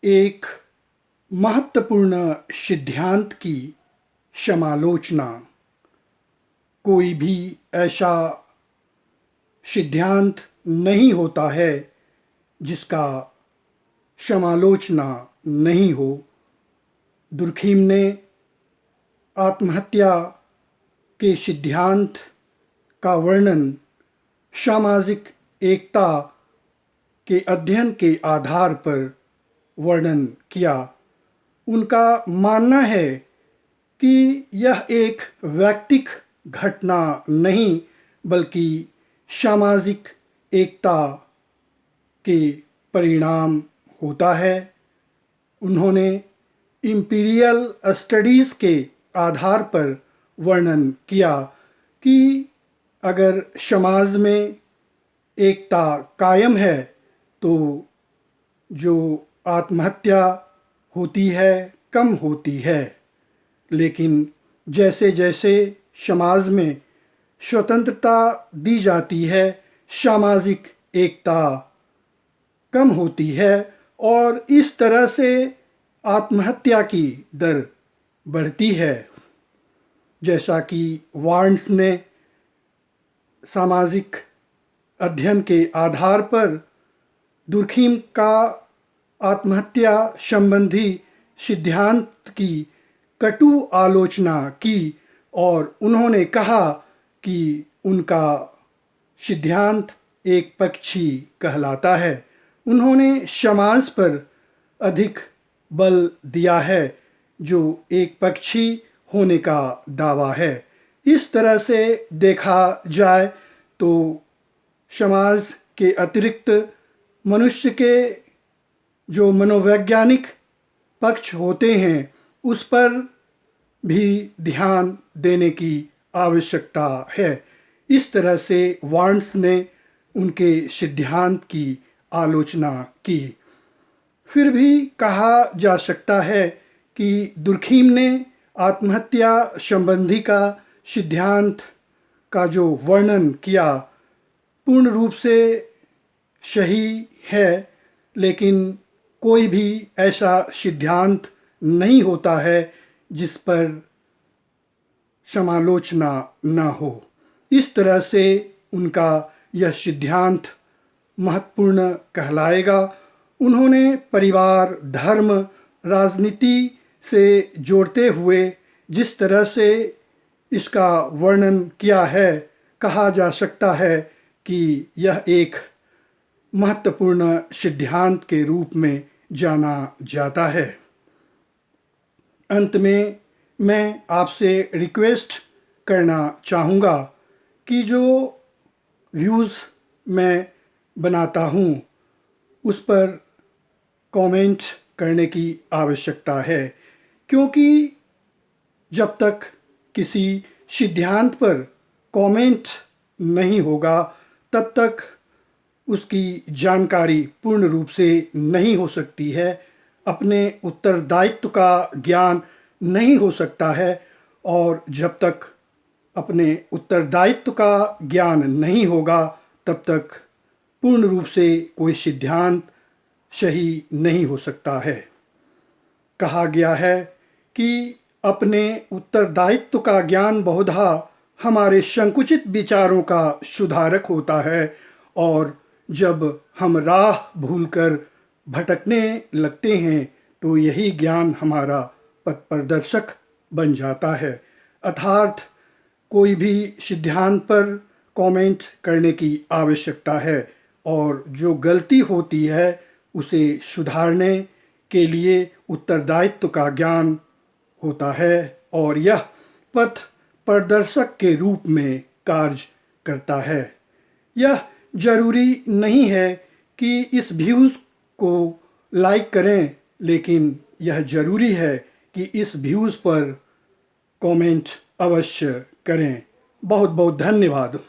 एक महत्वपूर्ण सिद्धांत की समालोचना। कोई भी ऐसा सिद्धांत नहीं होता है जिसका समालोचना नहीं हो। दुर्खीम ने आत्महत्या के सिद्धांत का वर्णन सामाजिक एकता के अध्ययन के आधार पर वर्णन किया। उनका मानना है कि यह एक व्यक्तिक घटना नहीं बल्कि सामाजिक एकता के परिणाम होता है। उन्होंने इम्पीरियल स्टडीज़ के आधार पर वर्णन किया कि अगर समाज में एकता कायम है तो जो आत्महत्या होती है कम होती है। लेकिन जैसे जैसे समाज में स्वतंत्रता दी जाती है, सामाजिक एकता कम होती है और इस तरह से आत्महत्या की दर बढ़ती है। जैसा कि वार्न्स ने सामाजिक अध्ययन के आधार पर दुर्खीम का आत्महत्या संबंधी सिद्धांत की कटु आलोचना की और उन्होंने कहा कि उनका सिद्धांत एक पक्षी कहलाता है। उन्होंने समाज पर अधिक बल दिया है जो एक पक्षी होने का दावा है। इस तरह से देखा जाए तो समाज के अतिरिक्त मनुष्य के जो मनोवैज्ञानिक पक्ष होते हैं उस पर भी ध्यान देने की आवश्यकता है। इस तरह से वार्न्स ने उनके सिद्धांत की आलोचना की। फिर भी कहा जा सकता है कि दुर्खीम ने आत्महत्या संबंधी का सिद्धांत का जो वर्णन किया पूर्ण रूप से सही है, लेकिन कोई भी ऐसा सिद्धांत नहीं होता है जिस पर समालोचना न हो। इस तरह से उनका यह सिद्धांत महत्वपूर्ण कहलाएगा। उन्होंने परिवार, धर्म, राजनीति से जोड़ते हुए जिस तरह से इसका वर्णन किया है, कहा जा सकता है कि यह एक महत्वपूर्ण सिद्धांत के रूप में जाना जाता है। अंत में मैं आपसे रिक्वेस्ट करना चाहूँगा कि जो व्यूज़ मैं बनाता हूँ उस पर कमेंट करने की आवश्यकता है, क्योंकि जब तक किसी सिद्धांत पर कमेंट नहीं होगा तब तक उसकी जानकारी पूर्ण रूप से नहीं हो सकती है, अपने उत्तरदायित्व का ज्ञान नहीं हो सकता है और जब तक अपने उत्तरदायित्व का ज्ञान नहीं होगा तब तक पूर्ण रूप से कोई सिद्धांत सही नहीं हो सकता है। कहा गया है कि अपने उत्तरदायित्व का ज्ञान बहुधा हमारे संकुचित विचारों का सुधारक होता है और जब हम राह भूलकर भटकने लगते हैं तो यही ज्ञान हमारा पथ प्रदर्शक बन जाता है। अर्थात कोई भी सिद्धांत पर कमेंट करने की आवश्यकता है और जो गलती होती है उसे सुधारने के लिए उत्तरदायित्व का ज्ञान होता है और यह पथ प्रदर्शक के रूप में कार्य करता है। यह जरूरी नहीं है कि इस व्यूज़ को लाइक करें, लेकिन यह जरूरी है कि इस व्यूज़ पर कमेंट अवश्य करें। बहुत बहुत धन्यवाद।